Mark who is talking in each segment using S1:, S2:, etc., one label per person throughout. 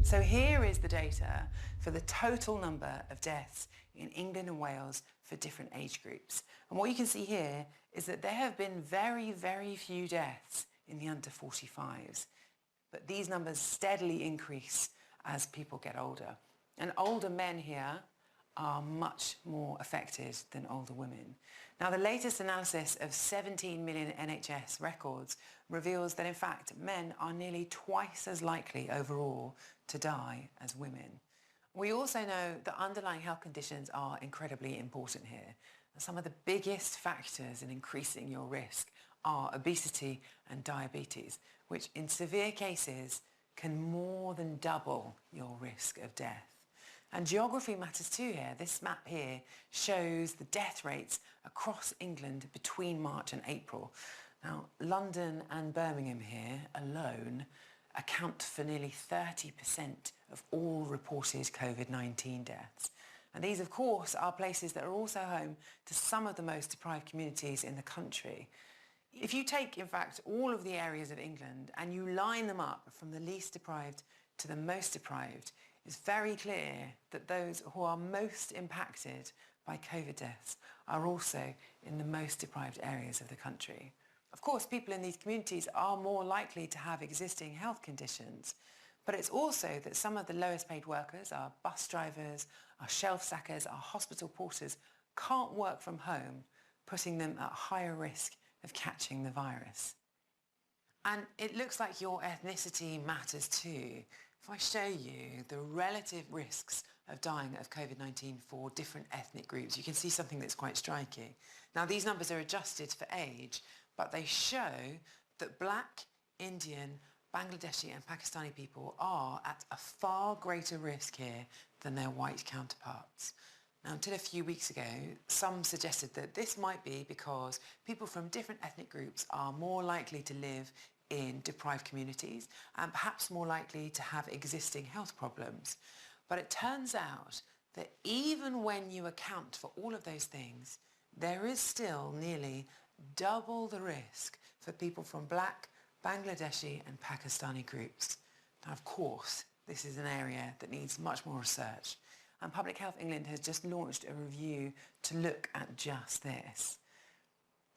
S1: So here is the data for the total number of deaths in England and Wales for different age groups. And what you can see here is that there have been very, very few deaths in the under 45s. But these numbers steadily increase as people get older. And older men here are much more affected than older women. Now, the latest analysis of 17 million NHS records reveals that, in fact, men are nearly twice as likely overall to die as women. We also know that underlying health conditions are incredibly important here. And some of the biggest factors in increasing your risk are obesity and diabetes, which in severe cases can more than double your risk of death. And geography matters too here. This map here shows the death rates across England between March and April. Now, London and Birmingham here alone account for nearly 30% of all reported COVID-19 deaths. And these, of course, are places that are also home to some of the most deprived communities in the country. If you take, in fact, all of the areas of England and you line them up from the least deprived to the most deprived, it's very clear that those who are most impacted by COVID deaths are also in the most deprived areas of the country. Of course, people in these communities are more likely to have existing health conditions, but it's also that some of the lowest paid workers, our bus drivers, our shelf stackers, our hospital porters, can't work from home, putting them at higher risk of catching the virus. And it looks like your ethnicity matters too. If I show you the relative risks of dying of COVID-19 for different ethnic groups, you can see something that's quite striking. Now, these numbers are adjusted for age, but they show that Black, Indian, Bangladeshi and Pakistani people are at a far greater risk here than their white counterparts. Now, until a few weeks ago, some suggested that this might be because people from different ethnic groups are more likely to live in deprived communities and perhaps more likely to have existing health problems. But it turns out that even when you account for all of those things, there is still nearly double the risk for people from Black, Bangladeshi and Pakistani groups. Now, of course, this is an area that needs much more research, and Public Health England has just launched a review to look at just this.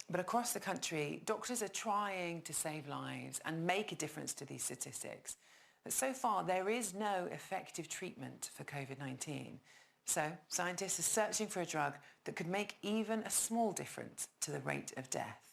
S1: But across the country, doctors are trying to save lives and make a difference to these statistics. But so far, there is no effective treatment for COVID-19. So scientists are searching for a drug that could make even a small difference to the rate of death.